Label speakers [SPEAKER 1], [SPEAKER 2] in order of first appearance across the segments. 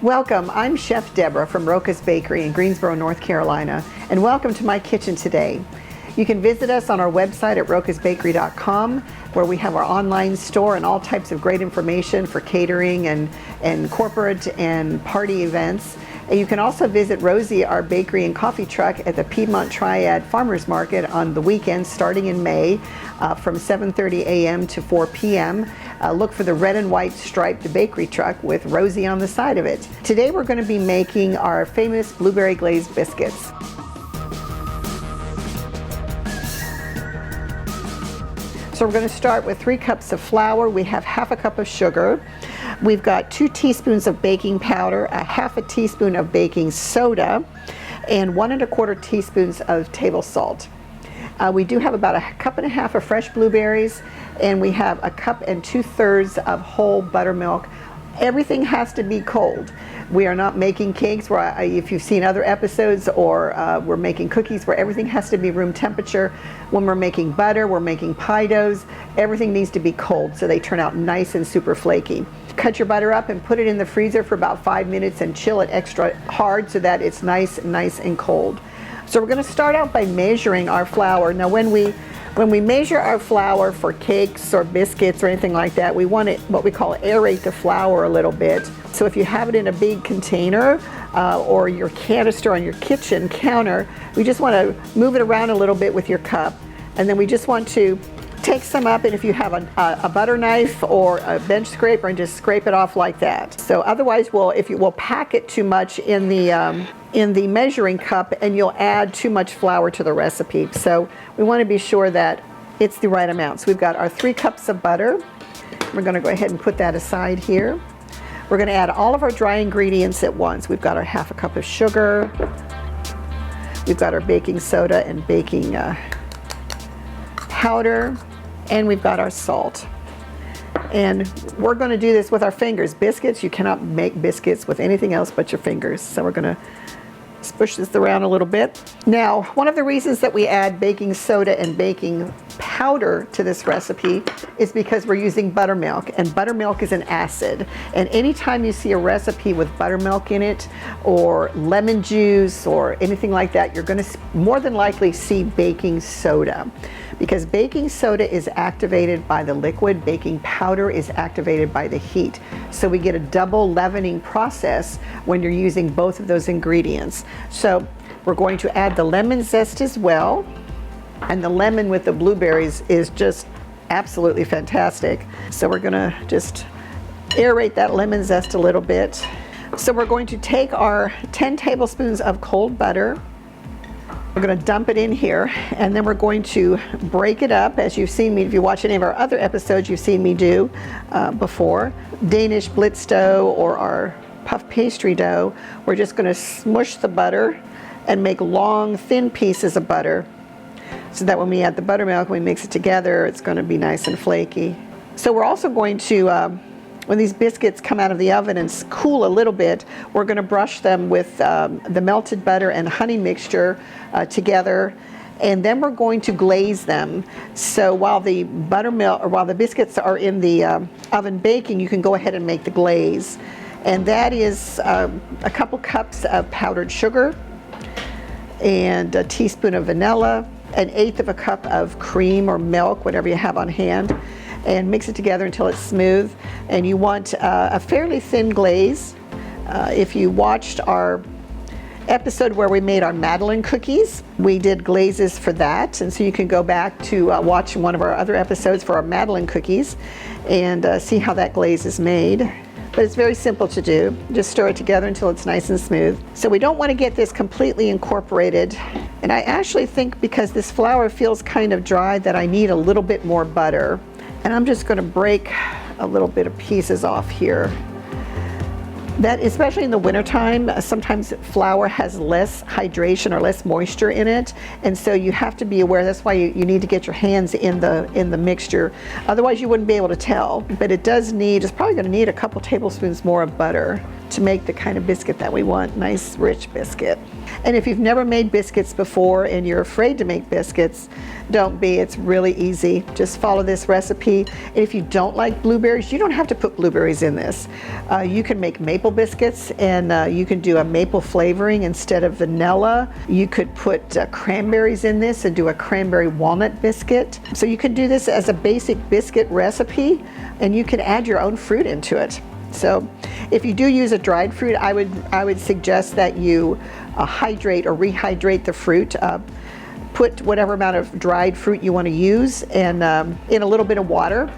[SPEAKER 1] Welcome, I'm Chef Deborah from Roca's Bakery in Greensboro, North Carolina, and welcome to my kitchen today. You can visit us on our website at rocasbakery.com, where we have our online store and all types of great information for catering and corporate and party events. And you can also visit Rosie, our bakery and coffee truck, at the Piedmont Triad Farmers Market on the weekends starting in May from 7:30 a.m. to 4 p.m. Look for the red and white striped bakery truck with Rosie on the side of it. Today we're going to be making our famous blueberry glazed biscuits. So we're going to start with 3 cups of flour. We have half a cup of sugar. We've got 2 teaspoons of baking powder, a half a teaspoon of baking soda, and 1 1/4 teaspoons of table salt. We do have about a cup and a half of fresh blueberries, and we have a cup and 2/3 of whole buttermilk. Everything has to be cold. We are not making cakes where, if you've seen other episodes, or we're making cookies where everything has to be room temperature. When we're making butter, we're making pie doughs, everything needs to be cold so they turn out nice and super flaky. Cut your butter up and put it in the freezer for about 5 minutes and chill it extra hard so that it's nice and cold. So we're going to start out by measuring our flour. Now when we measure our flour for cakes or biscuits or anything like that, we want it, what we call, aerate the flour a little bit. So if you have it in a big container or your canister on your kitchen counter, we just want to move it around a little bit with your cup, and then we just want to take some up, and if you have a butter knife or a bench scraper, and just scrape it off like that. So otherwise, if you will pack it too much in the measuring cup, and you'll add too much flour to the recipe. So we want to be sure that it's the right amount. So we've got our 3 cups of butter. We're going to go ahead and put that aside here. We're going to add all of our dry ingredients at once. We've got our half a cup of sugar. We've got our baking soda and baking powder. And we've got our salt. And we're going to do this with our fingers. Biscuits, you cannot make biscuits with anything else but your fingers. So we're going to push this around a little bit. Now, one of the reasons that we add baking soda and baking powder to this recipe is because we're using buttermilk, and buttermilk is an acid. And anytime you see a recipe with buttermilk in it, or lemon juice, or anything like that, you're going to more than likely see baking soda. Because baking soda is activated by the liquid, baking powder is activated by the heat. So we get a double leavening process when you're using both of those ingredients. So we're going to add the lemon zest as well. And the lemon with the blueberries is just absolutely fantastic. So we're gonna just aerate that lemon zest a little bit. So we're going to take our 10 tablespoons of cold butter. We're going to dump it in here, and then we're going to break it up, as you've seen me, if you watch any of our other episodes, you've seen me do before. Danish blitz dough or our puff pastry dough, we're just going to smush the butter and make long, thin pieces of butter, so that when we add the buttermilk, we mix it together, it's going to be nice and flaky. So we're also going to, when these biscuits come out of the oven and cool a little bit, we're going to brush them with the melted butter and honey mixture together, and then we're going to glaze them. So while the buttermilk, or while the biscuits are in the oven baking, you can go ahead and make the glaze. And that is a couple cups of powdered sugar, and a teaspoon of vanilla, 1/8 of a cup of cream or milk, whatever you have on hand, and mix it together until it's smooth. And you want a fairly thin glaze. If you watched our episode where we made our Madeleine cookies, we did glazes for that, and so you can go back to watch one of our other episodes for our Madeleine cookies and see how that glaze is made. But it's very simple to do. Just stir it together until it's nice and smooth. So we don't want to get this completely incorporated, and I actually think, because this flour feels kind of dry, that I need a little bit more butter. And I'm just going to break a little bit of pieces off here. That, especially in the wintertime, sometimes flour has less hydration or less moisture in it, and so you have to be aware. That's why you need to get your hands in the mixture. Otherwise you wouldn't be able to tell. But it does need, it's probably going to need a couple tablespoons more of butter. to make the kind of biscuit that we want, nice rich biscuit. And if you've never made biscuits before and you're afraid to make biscuits, don't be, it's really easy. Just follow this recipe. And if you don't like blueberries, you don't have to put blueberries in this. You can make maple biscuits, and you can do a maple flavoring instead of vanilla. You could put cranberries in this and do a cranberry walnut biscuit. So you could do this as a basic biscuit recipe, and you can add your own fruit into it. So if you do use a dried fruit, I would suggest that you hydrate or rehydrate the fruit. Put whatever amount of dried fruit you want to use and in a little bit of water,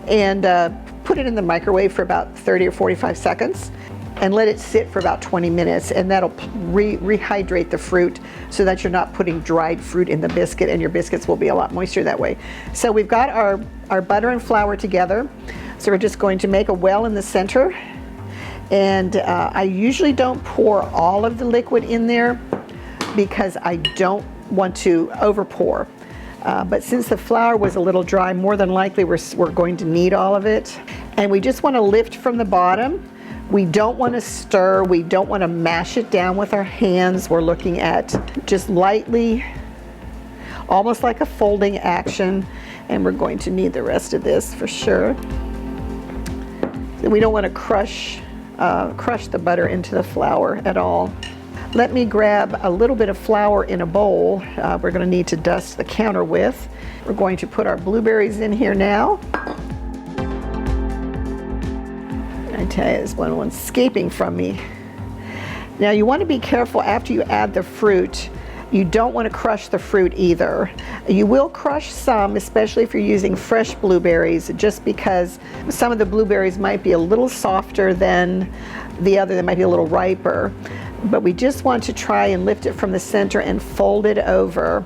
[SPEAKER 1] and put it in the microwave for about 30 or 45 seconds and let it sit for about 20 minutes, and that'll rehydrate the fruit so that you're not putting dried fruit in the biscuit, and your biscuits will be a lot moister that way. So we've got our butter and flour together. So we're just going to make a well in the center, and I usually don't pour all of the liquid in there because I don't want to over pour. But since the flour was a little dry, more than likely we're going to need all of it. And we just want to lift from the bottom. We don't want to stir, we don't want to mash it down with our hands. We're looking at just lightly, almost like a folding action, and we're going to need the rest of this for sure. We don't want to crush the butter into the flour at all. Let me grab a little bit of flour in a bowl. We're going to need to dust the counter with. We're going to put our blueberries in here now. I tell you, this one's escaping from me. Now you want to be careful after you add the fruit. You don't want to crush the fruit either. You will crush some, especially if you're using fresh blueberries, just because some of the blueberries might be a little softer than the other, they might be a little riper. But we just want to try and lift it from the center and fold it over.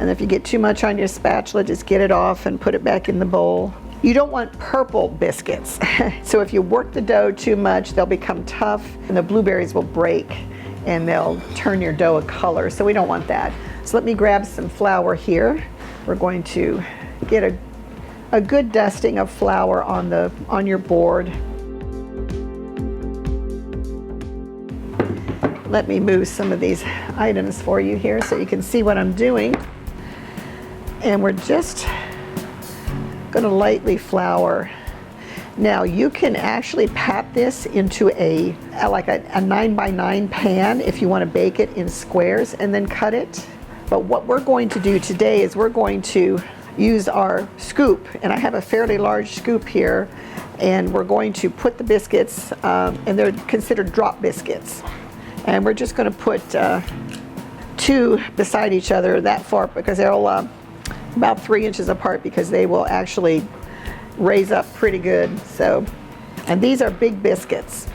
[SPEAKER 1] And if you get too much on your spatula, just get it off and put it back in the bowl. You don't want purple biscuits. So if you work the dough too much, they'll become tough and the blueberries will break and they'll turn your dough a color, so we don't want that. So let me grab some flour here. We're going to get a good dusting of flour on your board. Let me move some of these items for you here so you can see what I'm doing. And we're just going to lightly flour. Now you can actually pat this into like a 9x9 pan if you want to bake it in squares and then cut it. But what we're going to do today is we're going to use our scoop, and I have a fairly large scoop here, and we're going to put the biscuits, and they're considered drop biscuits. And we're just going to put two beside each other that far because they'll about 3 inches apart because they will actually raise up pretty good. So, and these are big biscuits.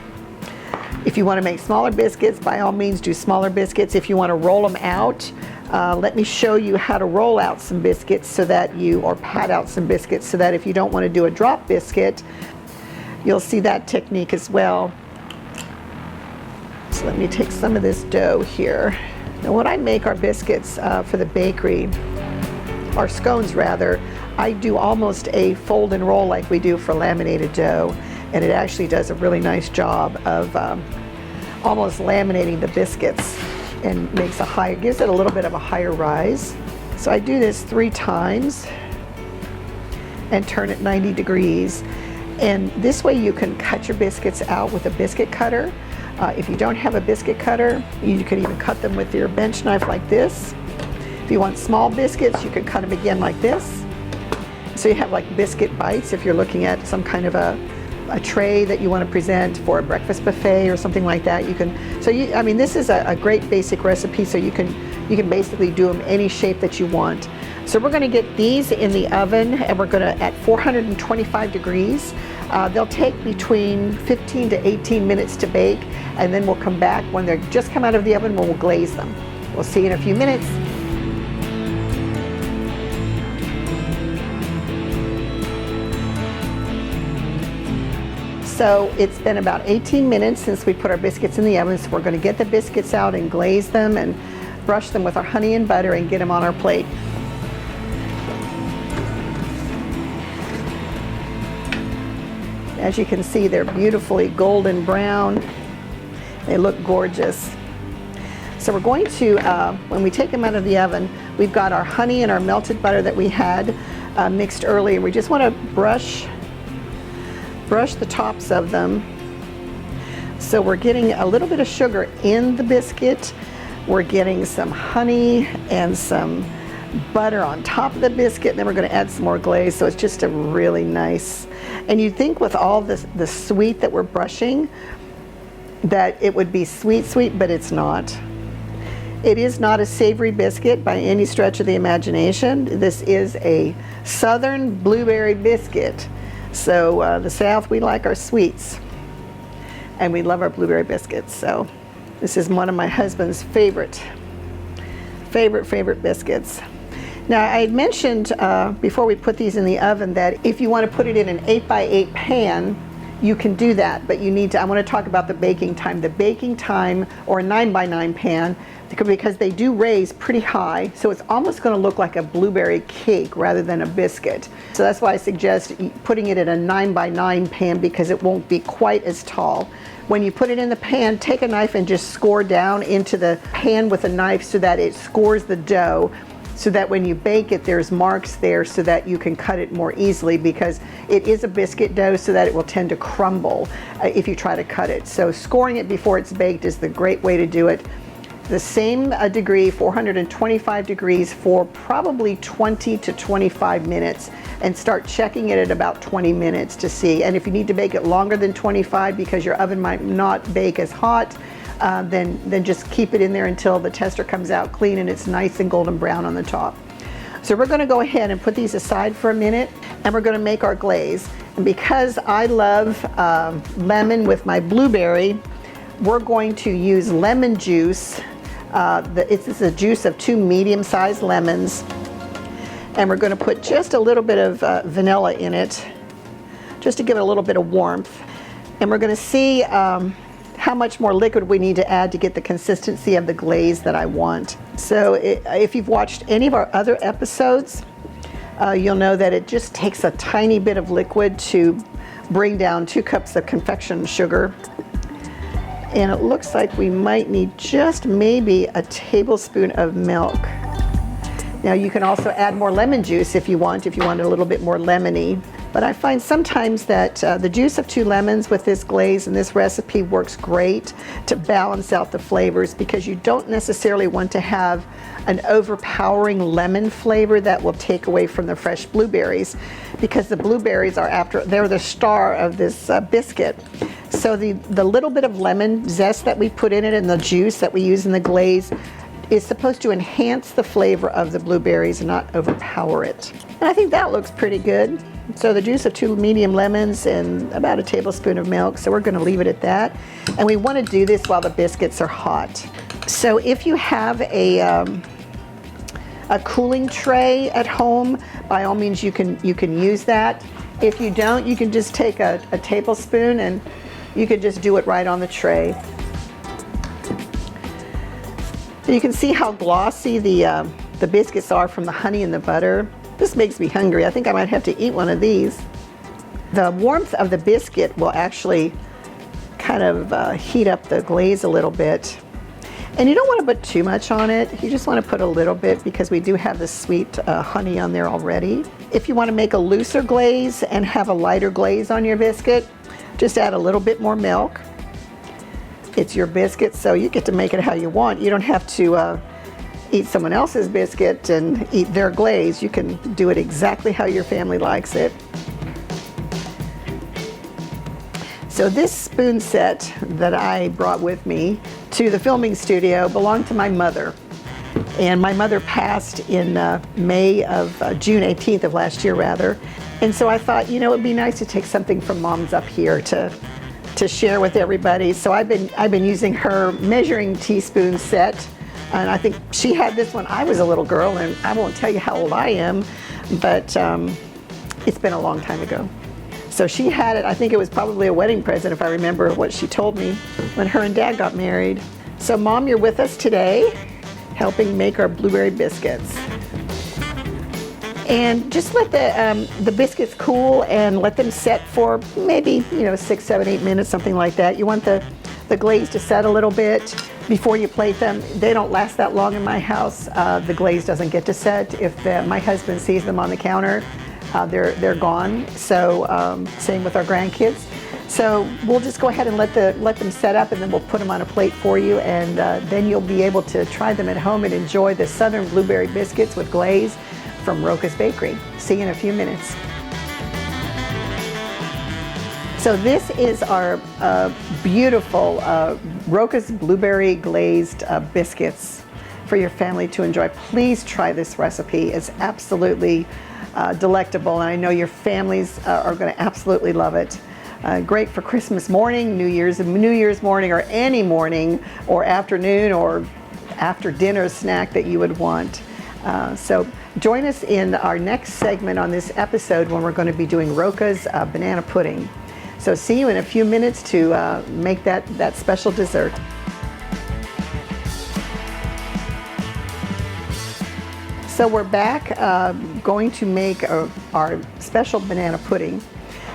[SPEAKER 1] If you want to make smaller biscuits, by all means do smaller biscuits. If you want to roll them out, let me show you how to roll out some biscuits so that or pat out some biscuits so that if you don't want to do a drop biscuit, you'll see that technique as well. So let me take some of this dough here. Now when I make our biscuits for the bakery, our scones rather, I do almost a fold and roll like we do for laminated dough, and it actually does a really nice job of almost laminating the biscuits and gives it a little bit of a higher rise. So I do this 3 times and turn it 90 degrees. And this way you can cut your biscuits out with a biscuit cutter. If you don't have a biscuit cutter, you could even cut them with your bench knife like this. If you want small biscuits, you could cut them again like this. So you have like biscuit bites if you're looking at some kind of a tray that you want to present for a breakfast buffet or something like that. I mean, this is a great basic recipe, so you can basically do them any shape that you want. So we're going to get these in the oven, and we're going to at 425 degrees. They'll take between 15 to 18 minutes to bake, and then we'll come back when they're just come out of the oven, we'll glaze them. We'll see you in a few minutes. So it's been about 18 minutes since we put our biscuits in the oven, so we're going to get the biscuits out and glaze them and brush them with our honey and butter and get them on our plate. As you can see, they're beautifully golden brown. They look gorgeous. So we're going to, when we take them out of the oven, we've got our honey and our melted butter that we had mixed earlier. We just want to brush the tops of them. So we're getting a little bit of sugar in the biscuit. We're getting some honey and some butter on top of the biscuit, and then we're going to add some more glaze, so it's just a really nice. And you'd think with all this, the sweet that we're brushing, that it would be sweet, but it's not. It is not a savory biscuit by any stretch of the imagination. This is a Southern blueberry biscuit. So the South, we like our sweets, and we love our blueberry biscuits. So this is one of my husband's favorite biscuits. Now, I had mentioned before we put these in the oven that if you want to put it in an 8x8 pan, you can do that, but you need to, I want to talk about the baking time. The baking time, or a 9x9 pan, because they do raise pretty high, so it's almost going to look like a blueberry cake rather than a biscuit. So that's why I suggest putting it in a 9x9 pan, because it won't be quite as tall. When you put it in the pan, take a knife and just score down into the pan with a knife so that it scores the dough, so that when you bake it, there's marks there so that you can cut it more easily, because it is a biscuit dough, so that it will tend to crumble if you try to cut it. So scoring it before it's baked is the great way to do it. The same degree, 425 degrees, for probably 20 to 25 minutes, and start checking it at about 20 minutes to see. And if you need to bake it longer than 25 because your oven might not bake as hot, then just keep it in there until the tester comes out clean and it's nice and golden brown on the top. So we're going to go ahead and put these aside for a minute, and we're going to make our glaze. And because I love lemon with my blueberry, we're going to use lemon juice. This is a juice of 2 medium-sized lemons, and we're going to put just a little bit of vanilla in it, just to give it a little bit of warmth. And we're going to see how much more liquid we need to add to get the consistency of the glaze that I want. So if you've watched any of our other episodes, you'll know that it just takes a tiny bit of liquid to bring down 2 cups of confection sugar. And it looks like we might need just maybe a tablespoon of milk. Now you can also add more lemon juice if you want it a little bit more lemony. But I find sometimes that the juice of 2 lemons with this glaze and this recipe works great to balance out the flavors, because you don't necessarily want to have an overpowering lemon flavor that will take away from the fresh blueberries, because the blueberries they're the star of this biscuit. So the little bit of lemon zest that we put in it and the juice that we use in the glaze is supposed to enhance the flavor of the blueberries and not overpower it. And I think that looks pretty good. So the juice of 2 medium lemons and about a tablespoon of milk. So we're going to leave it at that. And we want to do this while the biscuits are hot. So if you have a cooling tray at home, by all means you can use that. If you don't, you can just take a tablespoon and you can just do it right on the tray. And you can see how glossy the biscuits are from the honey and the butter. This makes me hungry. I think I might have to eat one of these. The warmth of the biscuit will actually kind of heat up the glaze a little bit. And you don't want to put too much on it. You just want to put a little bit, because we do have the sweet honey on there already. If you want to make a looser glaze and have a lighter glaze on your biscuit, just add a little bit more milk. It's your biscuit, so you get to make it how you want. You don't have to eat someone else's biscuit and eat their glaze. You can do it exactly how your family likes it. So this spoon set that I brought with me to the filming studio belonged to my mother. And my mother passed in June 18th of last year, rather. And so I thought, it'd be nice to take something from Mom's up here to share with everybody. So I've been using her measuring teaspoon set, and I think she had this when I was a little girl, and I won't tell you how old I am, but it's been a long time ago. So she had it. I think it was probably a wedding present, if I remember what she told me, when her and Dad got married. So Mom, you're with us today, helping make our blueberry biscuits. And just let the biscuits cool and let them set for maybe 6, 7, 8 minutes, something like that. You want the the glaze to set a little bit before you plate them. They don't last that long in my house. The glaze doesn't get to set. If my husband sees them on the counter, they're gone. So same with our grandkids. So we'll just go ahead and let them set up, and then we'll put them on a plate for you, and then you'll be able to try them at home and enjoy the Southern Blueberry Biscuits with glaze from Roca's Bakery. See you in a few minutes. So this is our beautiful Roca's Blueberry Glazed biscuits for your family to enjoy. Please try this recipe. It's absolutely delectable, and I know your families are going to absolutely love it. Great for Christmas morning, New Year's morning, or any morning or afternoon or after dinner snack that you would want. So join us in our next segment on this episode when we're going to be doing Roca's banana pudding. So see you in a few minutes to make that special dessert. So we're back going to make our special banana pudding.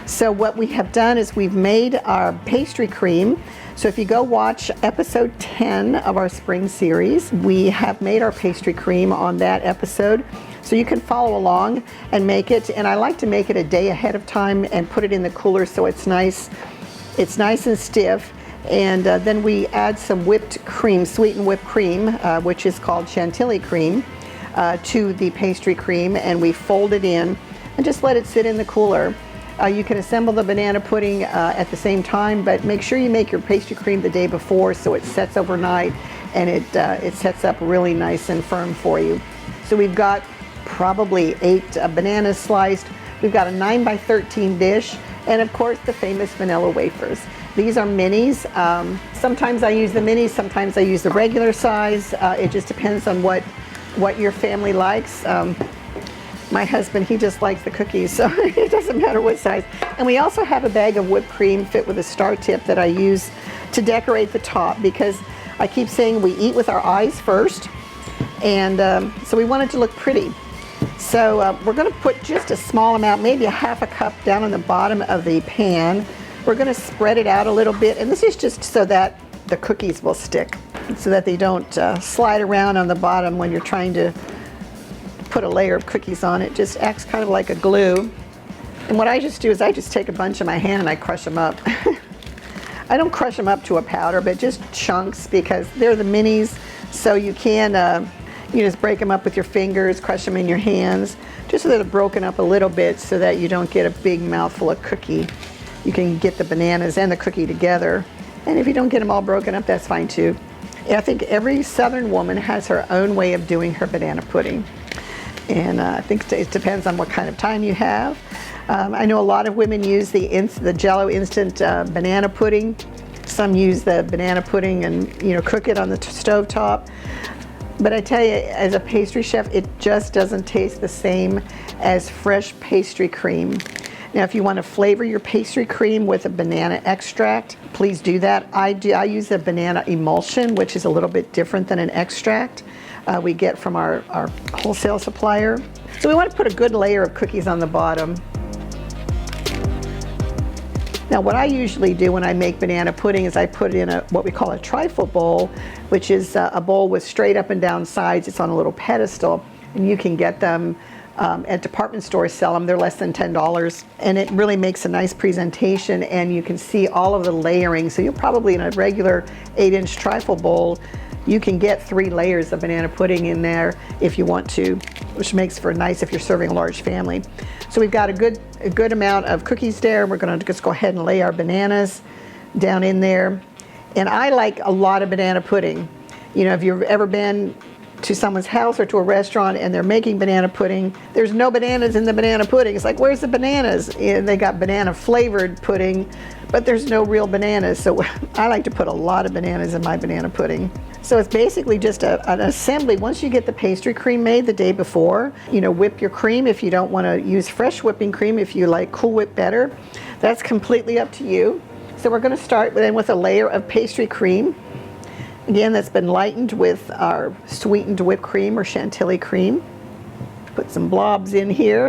[SPEAKER 1] So what we have done is we've made our pastry cream. So if you go watch episode 10 of our spring series, we have made our pastry cream on that episode. So you can follow along and make it. And I like to make it a day ahead of time and put it in the cooler so it's nice and stiff. And then we add some whipped cream, sweetened whipped cream, which is called chantilly cream, to the pastry cream, and we fold it in and just let it sit in the cooler. You can assemble the banana pudding at the same time, but make sure you make your pastry cream the day before so it sets overnight and it sets up really nice and firm for you. So we've got probably 8 bananas sliced. We've got a 9x13 dish, and of course the famous vanilla wafers. These are minis. Sometimes I use the minis, sometimes I use the regular size. It just depends on what your family likes. My husband, he just likes the cookies, so it doesn't matter what size. And we also have a bag of whipped cream fit with a star tip that I use to decorate the top, because I keep saying we eat with our eyes first, and so we want it to look pretty. So we're going to put just a small amount, maybe a half a cup, down on the bottom of the pan. We're going to spread it out a little bit, and this is just so that the cookies will stick, so that they don't slide around on the bottom when you're trying to put a layer of cookies on. It just acts kind of like a glue. And what I just do is I just take a bunch in my hand and I crush them up. I don't crush them up to a powder, but just chunks, because they're the minis, so you can you just break them up with your fingers, crush them in your hands, just so that they're broken up a little bit so that you don't get a big mouthful of cookie. You can get the bananas and the cookie together, and if you don't get them all broken up, that's fine too. I think every Southern woman has her own way of doing her banana pudding. And I think it depends on what kind of time you have. I know a lot of women use the Jell-O instant banana pudding. Some use the banana pudding and cook it on the stove top. But I tell you, as a pastry chef, it just doesn't taste the same as fresh pastry cream. Now, if you want to flavor your pastry cream with a banana extract, please do that. I use a banana emulsion, which is a little bit different than an extract. We get from our wholesale supplier. So we want to put a good layer of cookies on the bottom. Now what I usually do when I make banana pudding is I put it in what we call a trifle bowl, which is a bowl with straight up and down sides. It's on a little pedestal, and you can get them at department stores, sell them. They're less than $10, and it really makes a nice presentation, and you can see all of the layering. So you'll probably, in a regular 8-inch trifle bowl, you can get 3 layers of banana pudding in there if you want to, which makes for nice if you're serving a large family. So we've got a good amount of cookies there. We're going to just go ahead and lay our bananas down in there. And I like a lot of banana pudding. If you've ever been to someone's house or to a restaurant and they're making banana pudding, there's no bananas in the banana pudding. It's like, where's the bananas? And they got banana flavored pudding, but there's no real bananas. So I like to put a lot of bananas in my banana pudding. So it's basically just an assembly. Once you get the pastry cream made the day before, whip your cream if you don't want to use fresh whipping cream, if you like Cool Whip better. That's completely up to you. So we're going to start then with a layer of pastry cream. Again, that's been lightened with our sweetened whipped cream or chantilly cream. Put some blobs in here.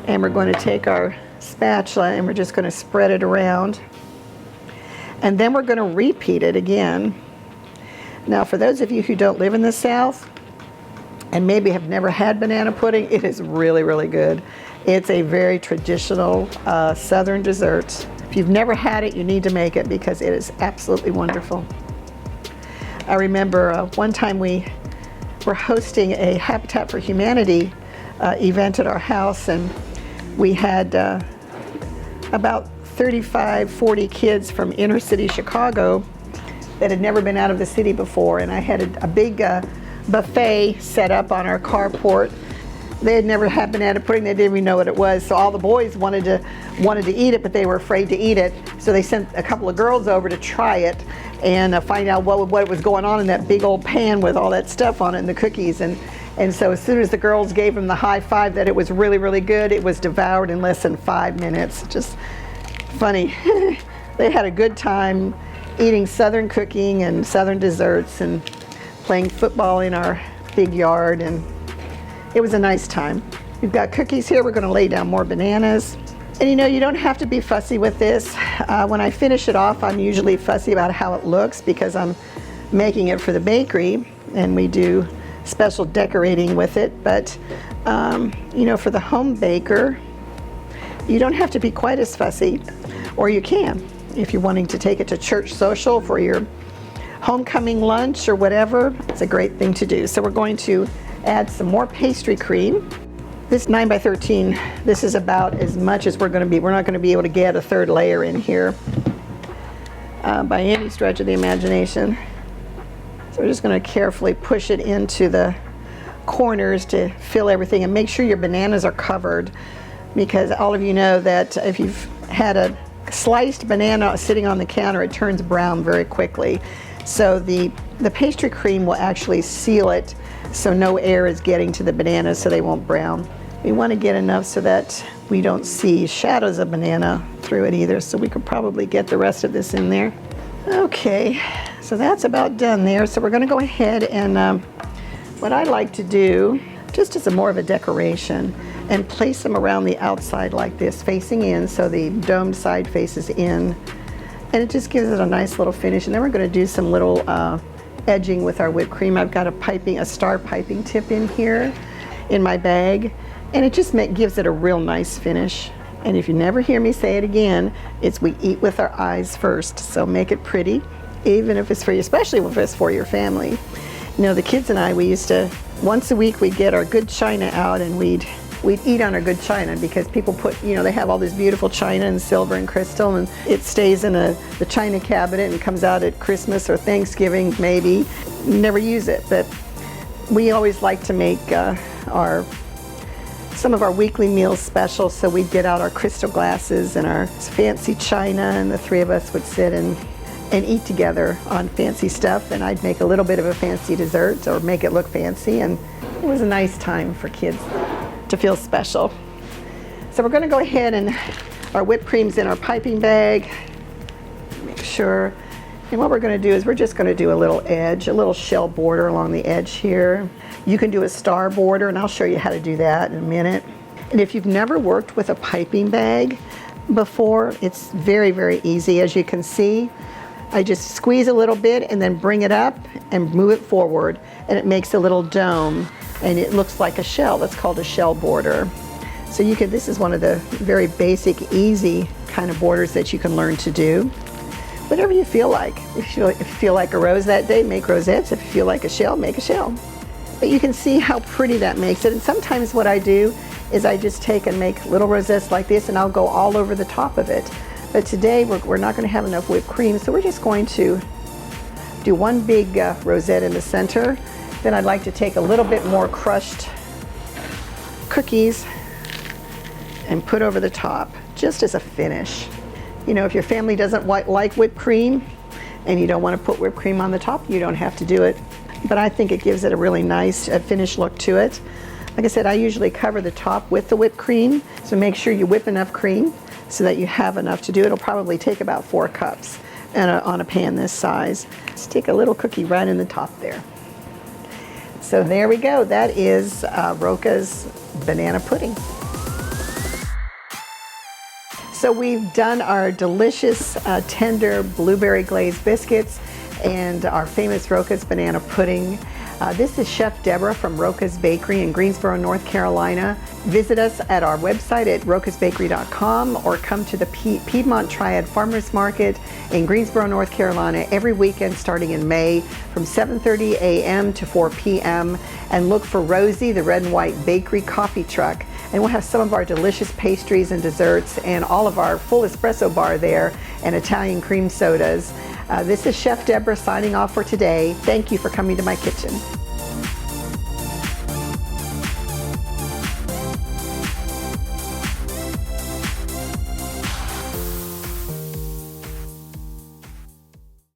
[SPEAKER 1] And we're going to take our spatula and we're just going to spread it around. And then we're going to repeat it again. Now, for those of you who don't live in the South and maybe have never had banana pudding, it is really, really good. It's a very traditional Southern dessert. If you've never had it, you need to make it because it is absolutely wonderful. I remember one time we were hosting a Habitat for Humanity event at our house, and we had about 35, 40 kids from inner city Chicago that had never been out of the city before, and I had a big buffet set up on our carport. They had never had banana pudding, they didn't even know what it was, so all the boys wanted to eat it, but they were afraid to eat it, so they sent a couple of girls over to try it and find out what was going on in that big old pan with all that stuff on it and the cookies. And so as soon as the girls gave them the high five that it was really, really good, it was devoured in less than 5 minutes. Just funny. They had a good time eating Southern cooking and Southern desserts and playing football in our big yard, and it was a nice time. We've got cookies here. We're going to lay down more bananas. And you know, you don't have to be fussy with this. When I finish it off, I'm usually fussy about how it looks because I'm making it for the bakery and we do special decorating with it. But you know, for the home baker, you don't have to be quite as fussy, or you can if you're wanting to take it to church social for your homecoming lunch or whatever. It's a great thing to do. So we're going to add some more pastry cream. This 9 by 13, this is about as much as we're going to be. We're not going to be able to get a third layer in here by any stretch of the imagination. So we're just going to carefully push it into the corners to fill everything, and make sure your bananas are covered, because all of you know that if you've had a sliced banana sitting on the counter, it turns brown very quickly. So the pastry cream will actually seal it so no air is getting to the bananas so they won't brown. We want to get enough so that we don't see shadows of banana through it either, so we could probably get the rest of this in there. Okay, so that's about done there. So we're going to go ahead and what I like to do, just as more of a decoration, and place them around the outside like this, facing in, so the domed side faces in, and it just gives it a nice little finish. And then we're going to do some little edging with our whipped cream. I've got a star piping tip in here in my bag, and it just gives it a real nice finish. And if you never hear me say it again, it's we eat with our eyes first. So make it pretty, even if it's for you, especially if it's for your family. You know, the kids and I, we used to, once a week we'd get our good china out and we'd eat on our good china, because people put, you know, they have all this beautiful china and silver and crystal, and it stays in the china cabinet and comes out at Christmas or Thanksgiving maybe. Never use it, but we always like to make some of our weekly meals special, so we'd get out our crystal glasses and our fancy china, and the three of us would sit and eat together on fancy stuff, and I'd make a little bit of a fancy dessert or make it look fancy, and it was a nice time for kids to feel special. So we're going to go ahead, and our whipped cream's in our piping bag. Make sure. And what we're going to do is we're just going to do a little edge, a little shell border along the edge here. You can do a star border, and I'll show you how to do that in a minute. And if you've never worked with a piping bag before, it's very, very easy. As you can see, I just squeeze a little bit and then bring it up and move it forward, and it makes a little dome, and it looks like a shell. That's called a shell border. So you can, this is one of the very basic, easy kind of borders that you can learn to do. Whatever you feel like. If you feel like a rose that day, make rosettes. If you feel like a shell, make a shell. But you can see how pretty that makes it. And sometimes what I do is I just take and make little rosettes like this, and I'll go all over the top of it. But today we're not going to have enough whipped cream, so we're just going to do one big rosette in the center. Then I'd like to take a little bit more crushed cookies and put over the top, just as a finish. You know, if your family doesn't like whipped cream and you don't want to put whipped cream on the top, you don't have to do it. But I think it gives it a really nice finished look to it. Like I said, I usually cover the top with the whipped cream, so make sure you whip enough cream so that you have enough to do. It'll probably take about 4 cups on a pan this size. Stick a little cookie right in the top there. So there we go. That is Roca's banana pudding. So we've done our delicious, tender blueberry glazed biscuits and our famous Roca's banana pudding. This is Chef Deborah from Roca's Bakery in Greensboro, North Carolina. Visit us at our website at rocasbakery.com or come to the Piedmont Triad Farmers Market in Greensboro, North Carolina every weekend starting in May from 7:30 a.m. to 4 p.m. and look for Rosie, the red and white bakery coffee truck. And we'll have some of our delicious pastries and desserts and all of our full espresso bar there and Italian cream sodas. This is Chef Deborah signing off for today. Thank you for coming to my kitchen.